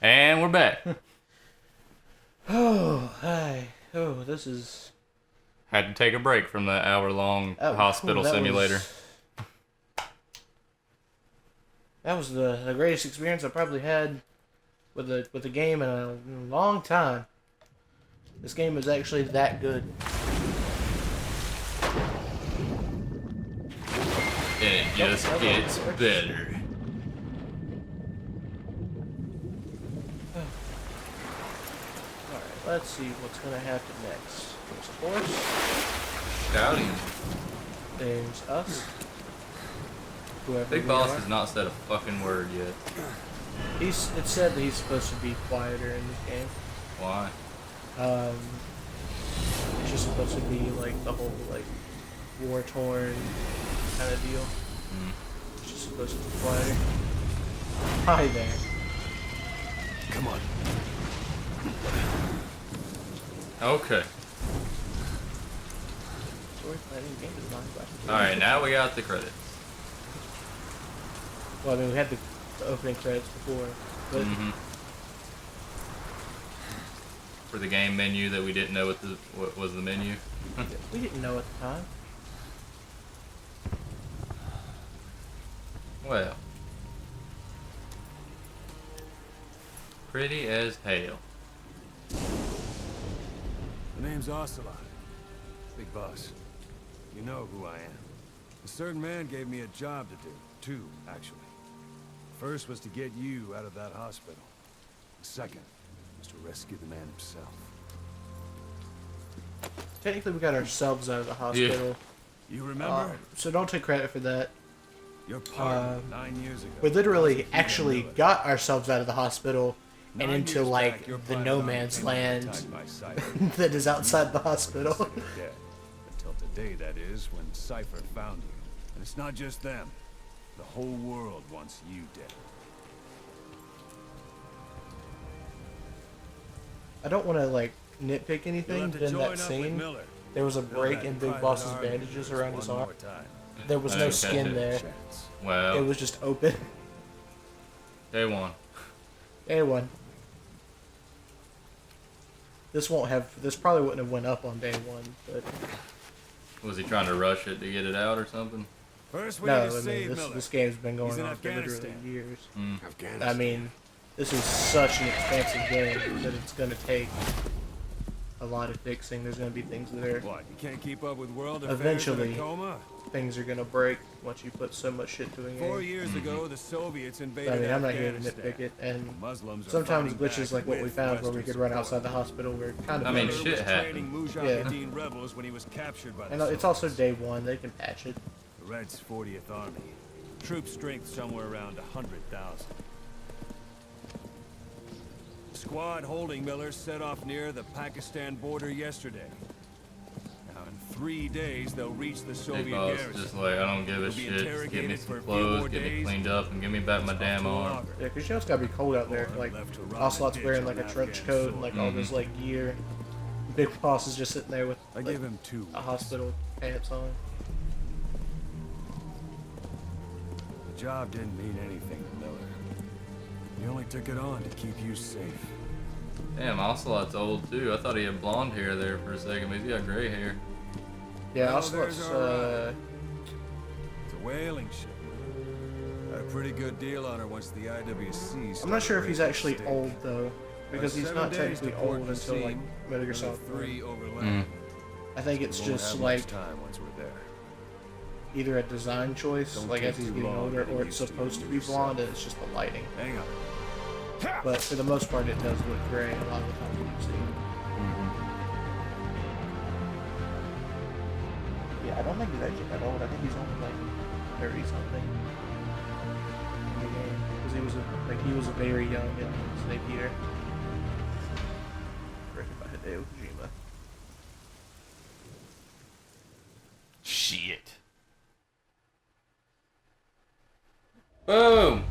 And we're back. Oh, hi. Oh, this is... Had to take a break from the hour-long hospital simulator. That was the greatest experience I probably had with the game in a long time. This game is actually that good. It just gets better. Alright, let's see what's gonna happen next. There's horse. Howdy. There's us. Whoever Big we Boss are. has not said a fucking word yet. It said that he's supposed to be quieter in this game. Why? It's just supposed to be like the whole like war-torn kind of deal. It's just supposed to be quieter. Hi there. Come on. Okay. Story planning, game design, graphics. Alright, now we got the credits. Well, I mean, we had the opening credits before, but For the game menu that we didn't know what was the menu. we didn't know at the time. Well. Pretty as hell. The name's Ocelot. Big Boss. You know who I am. A certain man gave me a job to do. Two, actually. First was to get you out of that hospital. The second was to rescue the man himself. Technically, we got ourselves out of the hospital. You remember? So don't take credit for that. Your partner 9 years ago. We literally You actually knew it. got ourselves out of the hospital and 9 into years like back, your the private no eye man's came land attacked by Cypher. that is outside the hospital. Dead. Until today, that is, when Cypher found you. And it's not just them. The whole world wants you dead. I don't want to like nitpick You'll anything, have but to in join that up with scene, Miller. there was a Build break that in Big private Boss's army bandages just around his one arm. more time. There was I no didn't catch skin it. there. Chance. Well, It was just open. day one. Day one. This won't have. This probably wouldn't have went up on day one, but Was he trying to rush it to get it out or something? First, we no, need to I mean save this Miller. this game's been He's going in on for literally Afghanistan. years. Afghanistan. I mean, this is such an expansive game that it's going to take a lot of fixing. There's going to be things that are What? You can't keep up with world affairs Eventually. in a coma? things are going to break once you put so much shit to a 4 game. years ago, the Soviets invaded I mean, I'm not here to Afghanistan. nitpick it, and Muslims are sometimes fighting glitches back like what we with found where we Western could run support. outside the hospital were kind of I mean, Miller shit was happened. training Mujahideen rebels when he was captured by the I know it's also Soviets. day one. They can patch it. The Reds' 40th Army. Troop strength somewhere around 100,000. Squad holding Miller set off near the Pakistan border yesterday. Now in 3 days they'll reach the Big Soviet Boss garrison. just like, I don't give a You'll be shit. Just give me interrogated some for a few clothes, more get me days. cleaned up, and give me back my It's damn off to arm. Augur. Yeah, because you know it's got to be cold out there. Or Like left to rot in Ocelot's a ditch wearing on like a trench Afghan coat and like all this like gear. Big Boss is just sitting there with I like, give him 2 a hospital pants on. The job didn't mean anything to Miller. He only took it on to keep you safe. Damn, Ocelot's old too. I thought he had blonde hair there for a second, but he's got gray hair. Yeah, Well, Ocelot's there's our, It's a whaling ship. Had a pretty good deal on her once the IWC. I'm not sure if he's started actually raiding old the though, because state. he's About not 7 days to technically port old and until like scene, Metal Gear another Solid 4. 3 overlap. I think it's We won't just have like much time once we're there. either a design choice, Don't like take as he's too getting long older, getting or it's used to supposed to you be yourself. blonde and it's just the lighting. Hang on. But for the most part, it does look gray a lot of the time you see. Yeah, I don't think he's actually that old. I think he's only like 30 something in the game because he was a very young Snake Eater. Directed by Hideo Kojima. Shit. Boom!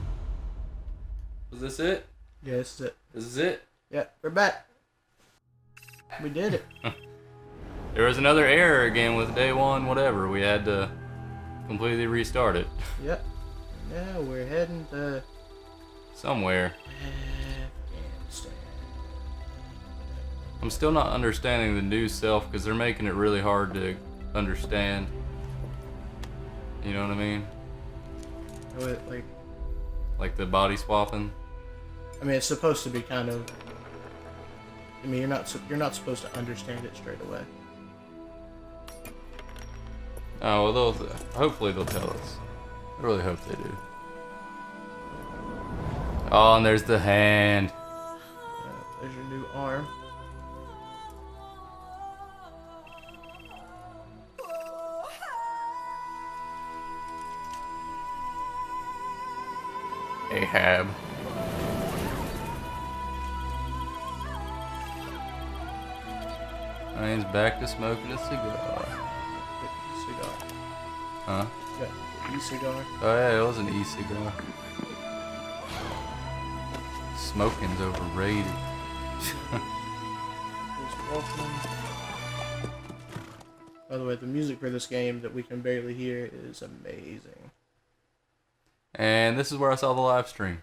Was this it? Yeah, this is it. This is it? Yeah, we're back. We did it. There was another error again with day one, whatever. We had to completely restart it. Yep. Yeah, we're heading to Somewhere. I'm still not understanding the new self because they're making it really hard to understand. You know what I mean? Like the body swapping. I mean, it's supposed to be kind of. I mean, you're not supposed to understand it straight away. Oh well, hopefully they'll tell us. I really hope they do. Oh, and there's the hand. There's your new arm. Ahab. And he's back to smoking a cigar. Cigar. Huh? Yeah, e-cigar. Oh yeah, it was an e-cigar. Smoking's overrated. By the way, the music for this game that we can barely hear is amazing. And this is where I saw the live stream.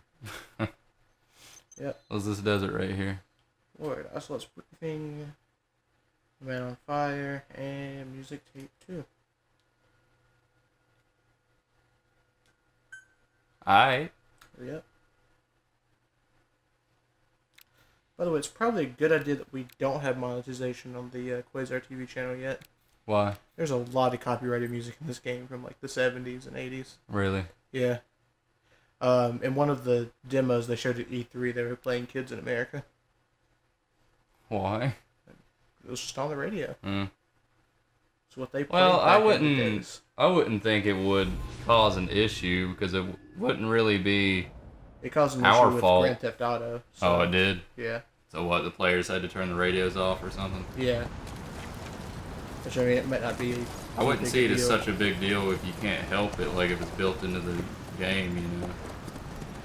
Yep. Was this desert right here? Lord, Ocelot's Briefing, Man on Fire, and Music Tape 2. Alright. Yep. By the way, it's probably a good idea that we don't have monetization on the QuazarTV channel yet. Why? There's a lot of copyrighted music in this game from like the 70s and 80s. Really? Yeah. In one of the demos they showed at E3, they were playing Kids in America. Why? It was just on the radio. Mm. It's what they played. Well, back in the days. I wouldn't think it would cause an issue because it wouldn't really be It caused an our issue with fault. Grand Theft Auto. So, Oh, it did? Yeah. So what, the players had to turn the radios off or something? Yeah. Which, I mean, it might not be. I wouldn't see it as such a big deal if you can't help it, like if it's built into the game, you know.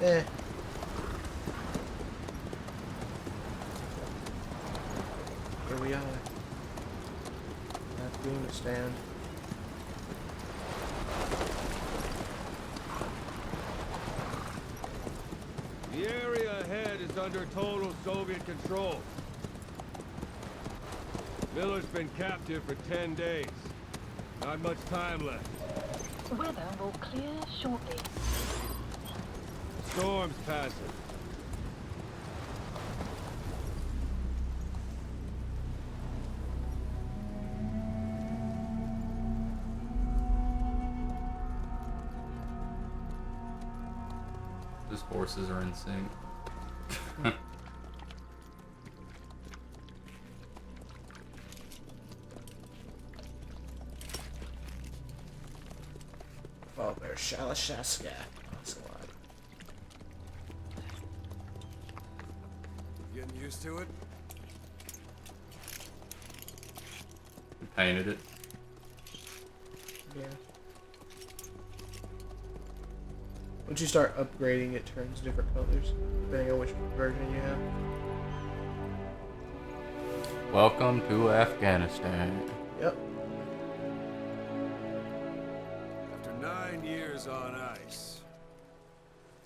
Eh. Here we are. Afghanistan. The area ahead is under total Soviet control. Miller's been captive for 10 days. Not much time left. Weather will clear shortly. Storm's passing. Those horses are in sync. Father Shalashaska. Ocelot. Getting used to it? We painted it. Yeah. Once you start upgrading, it turns different colors, depending on which version you have. Welcome to Afghanistan. Yep. After 9 years on ice,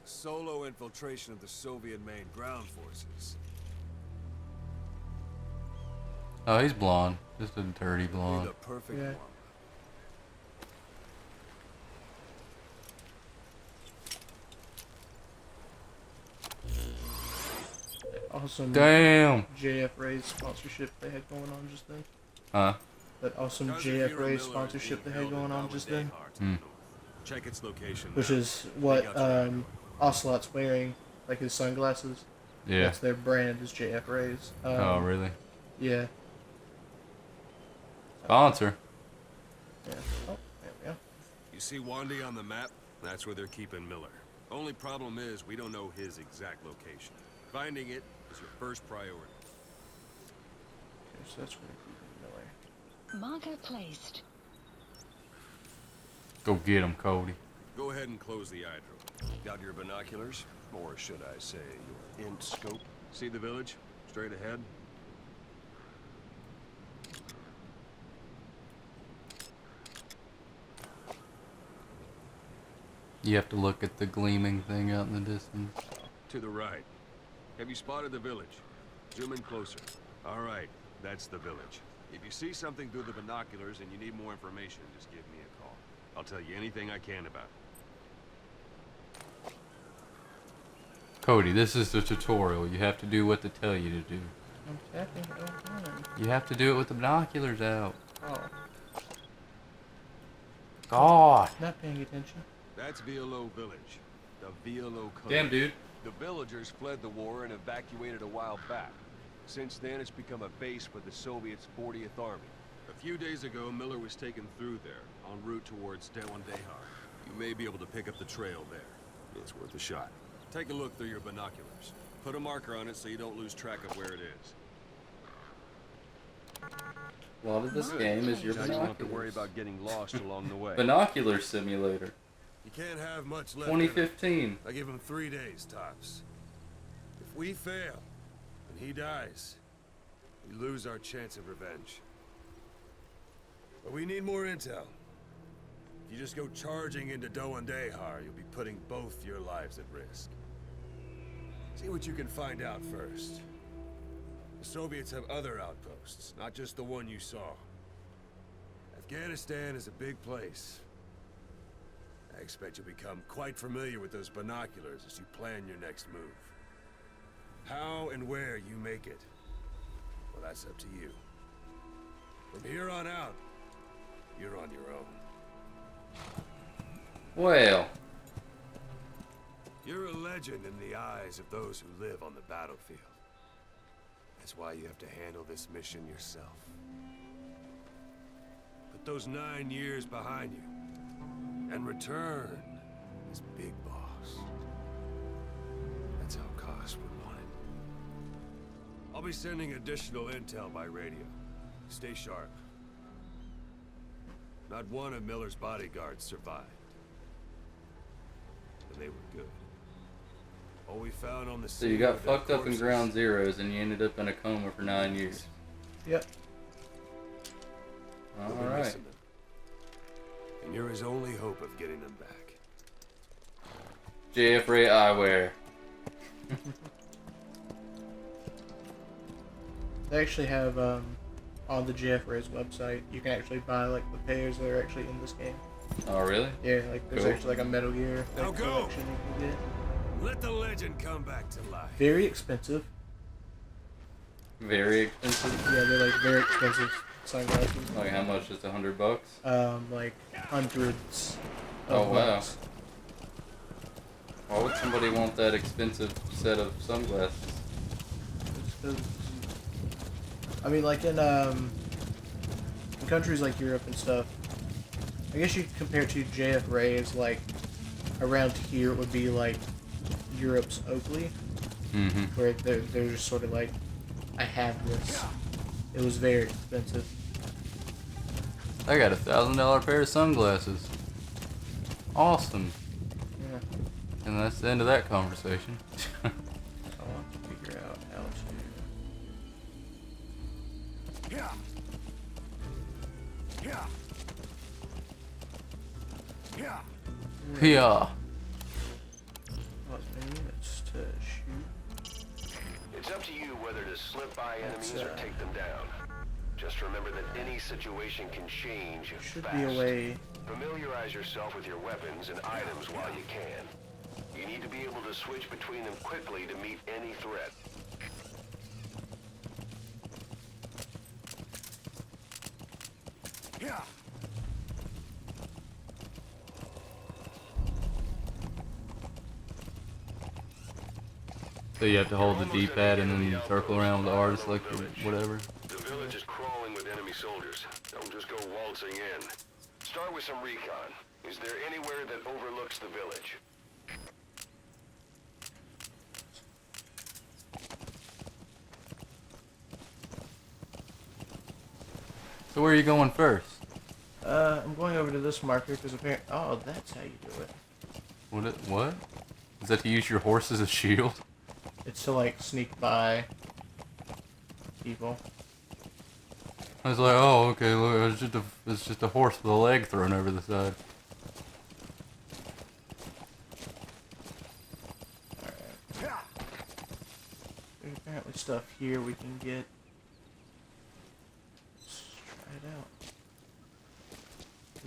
solo infiltration of the Soviet main ground forces. Oh, he's blonde. Just a dirty Be blonde. the perfect Yeah. one. Awesome. Damn. JF Ray's sponsorship they had going on just then. Huh? That awesome Guns JF Hero Ray Miller sponsorship they being had held going in on just then. Hmm. Check its location. Which now. is what Take out your Ocelot's wearing, like his sunglasses. Yeah. That's their brand, is JF Ray's. Oh, really? Yeah. Sponsor. Yeah. Oh, there we go. You see Wandy on the map? That's where they're keeping Miller. Only problem is we don't know his exact location. Finding it is your first priority. Okay, so that's where they keep Miller. Marker placed. Go get him, Cody. Go ahead and close the hydro. Got your binoculars? Or should I say your int scope? See the village? Straight ahead? You have to look at the gleaming thing out in the distance. To the right. Have you spotted the village? Zoom in closer. All right. That's the village. If you see something through the binoculars and you need more information, just give me a call. I'll tell you anything I can about it. Cody, this is the tutorial. You have to do what they tell you to do. I'm tapping it all the time. You have to do it with the binoculars out. Oh, God. not paying attention. That's Violo Village. The Violo Code. Damn, dude. The villagers fled the war and evacuated a while back. Since then, it's become a base for the Soviets' 40th Army. A few days ago, Miller was taken through there, en route towards Dewandehar. You may be able to pick up the trail there. It's worth a shot. Take a look through your binoculars. Put a marker on it so you don't lose track of where it is. A lot of this game is your Now you won't have to worry binoculars. about getting lost along the way. Binocular Simulator. You can't have much left. 2015. I give him 3 days tops. If we fail, and he dies, we lose our chance of revenge. But we need more intel. If you just go charging into Dewandehar, you'll be putting both your lives at risk. See what you can find out first. The Soviets have other outposts, not just the one you saw. Afghanistan is a big place. I expect you'll become quite familiar with those binoculars as you plan your next move. How and where you make it, well, that's up to you. From here on out, you're on your own. Well, You're a legend in the eyes of those who live on the battlefield. That's why you have to handle this mission yourself. Put those 9 years behind you, and return as Big Boss. That's how Koss would want it. I'll be sending additional intel by radio. Stay sharp. Not one of Miller's bodyguards survived. And they were good. All we found on the so scene you got were their fucked up in corpses. Ground Zeroes and you ended up in a coma for 9 years. Yep. We'll be Alright. missing them. And you're his only hope of getting them back. JF Ray Eyewear. They actually have on the JFRay's website, you can actually buy like the pairs that are actually in this game. Oh, really? Yeah, like there's Cool. actually like a Metal Gear Now like, go! collection you can get. Let the legend come back to life. Very expensive. Very expensive. Yeah, they're like very expensive sunglasses. Like how much? It's $100? Like hundreds. Oh, Of wow. bucks. Why would somebody want that expensive set of sunglasses? It's 'cause- I mean, like in countries like Europe and stuff. I guess you could compare to JFRay as like around here it would be like Europe's Oakley, Mm-hmm. where they're just sort of like, I have this. It was very expensive. I got a $1,000 pair of sunglasses. Awesome. Yeah. And that's the end of that conversation. So I'll have to figure out how to. Yeah. Yeah. Yeah. Yeah. What minutes to shoot? It's up to you whether to slip by enemies That's, or take them down. Just remember that any situation can change Should fast. be a way. Familiarize yourself with your weapons and items while you can. You need to be able to switch between them quickly to meet any threat. Yeah. So you have to hold the D-pad and then you circle around with the R to select or whatever. The village is crawling with enemy soldiers. Don't just go waltzing in. Start with some recon. Is there anywhere that overlooks the village? So where are you going first? I'm going over to this marker because apparently. Oh, that's how you do it. What? Is that to use your horse as a shield? It's to like sneak by people. I was like, oh, okay, look, it's just a horse with a leg thrown over the side. There's apparently stuff here we can get.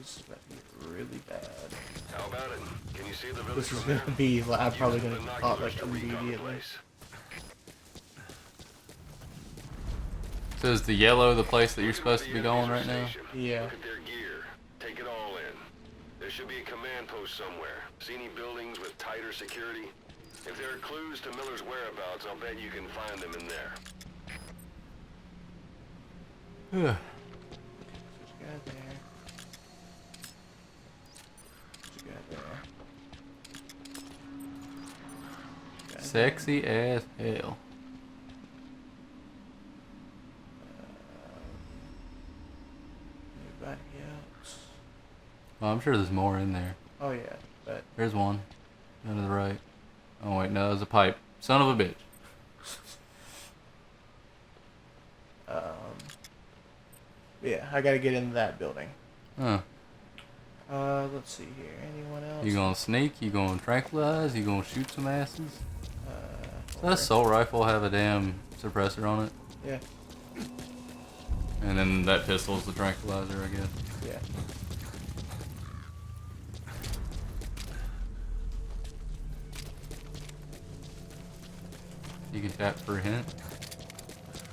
This is about to be really bad. How about it? Can you see the village This is from gonna there? be, like, I'm probably Use gonna the get caught binoculars like to recon the immediately. place. So is the yellow the place that you're Look at supposed where to be the going enemies right are now? stationed. Yeah. Look at their gear. Take it all in. There should be a command post somewhere. See any buildings with tighter security? If there are clues to Miller's whereabouts, I'll bet you can find them in there. There's a guy there. There's a guy there. Sexy as hell. Anybody else? Well, I'm sure there's more in there. Oh yeah, but There's one. Down to the right. Oh wait, no, there's a pipe. Son of a bitch. yeah, I gotta get into that building. Huh. Let's see here. Anyone else? You gonna sneak? You gonna tranquilize? You gonna shoot some asses? Does that over. assault rifle have a damn suppressor on it? Yeah, And then that pistol's the tranquilizer, I guess. yeah. You can tap for a hint.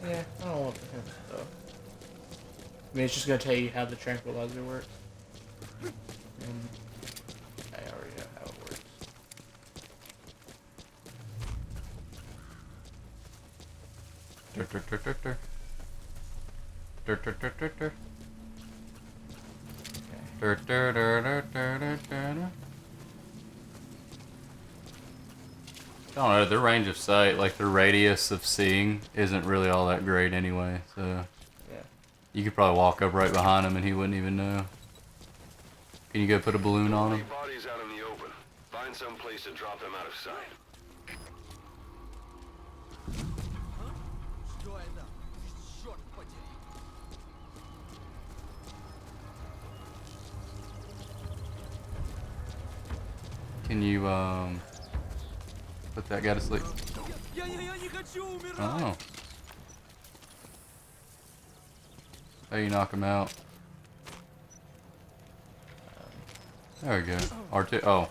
Yeah, I don't want the hints though. I mean, it's just gonna tell you how the tranquilizer works. And I already know how it works. Dirt, dirt, dirt, dirt, dirt. Dirt, dirt, dirt, dirt, dirt. Okay. Dirt, dirt, dirt, dirt, dirt, dirt, dirt. I don't know, their range of sight, like their radius of seeing, isn't really all that great anyway, so Yeah. you could probably walk up right behind him and he wouldn't even know. Can you go put a balloon on him? Leave bodies out in the open. Find some place to drop them out of sight. Can you, put that guy to sleep? Oh. How you knock him out? There we go. R2, oh.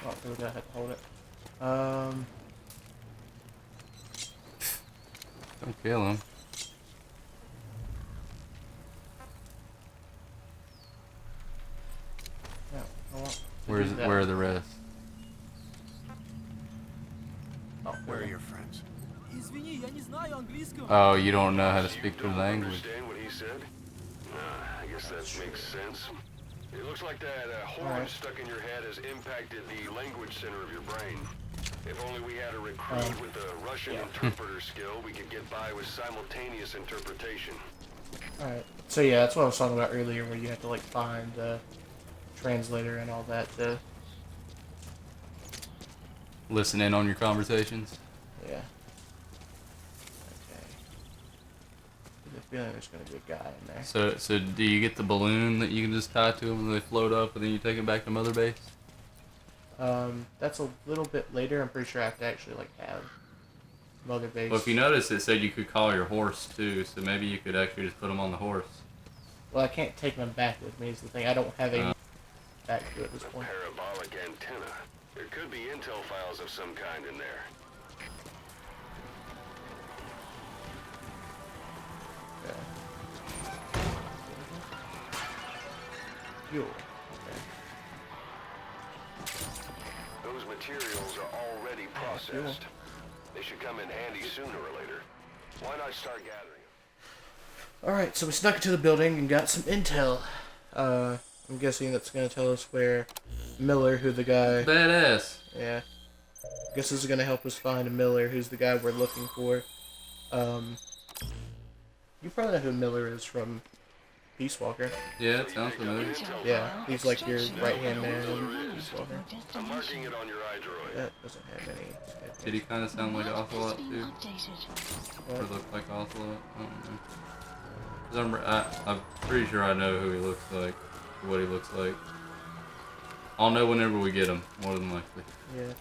Oh, we gotta have to hold it. Don't kill him. No, I want to Where's do that. where are the rest? Oh, Where are your friends? Oh, you don't know how to speak their Don't language. understand what he said? I guess that makes sense. It looks like that horn Alright. stuck in your head has impacted the language center of your brain. If only we had a recruit with a Russian interpreter skill, we could get by with simultaneous interpretation. Alright. So yeah, that's what I was talking about earlier, where you have to like find the translator and all that to. Listen in on your conversations. Yeah. Okay. I have a feeling there's gonna be a guy in there. So do you get the balloon that you can just tie to them and they float up and then you take them back to Mother Base? That's a little bit later. I'm pretty sure I have to actually like have Mother Base. Well, if you notice, it said you could call your horse too, so maybe you could actually just put them on the horse. Well, I can't take them back with me. Is the thing. I don't have any back to at this A point. parabolic antenna. There could be intel files of some kind in there. Okay. Fuel. Okay. Those materials are already processed. They should come in handy sooner or later. Why not start gathering them? Alright, so we snuck into the building and got some intel. I'm guessing that's gonna tell us where Miller, who the guy... Badass. Yeah. I guess this is gonna help us find Miller, who's the guy we're looking for. You probably know who Miller is from Peace Walker. Yeah, it sounds familiar. Yeah, he's like your right-hand man in Peace Walker. I'm marking it on your iDroid. That doesn't have any... Did he kind of sound like Ocelot too? Or What? look like Ocelot? I don't know. 'Cause I'm pretty sure I know who he looks like, what he looks like. I'll know whenever we get him, more than likely. Yeah.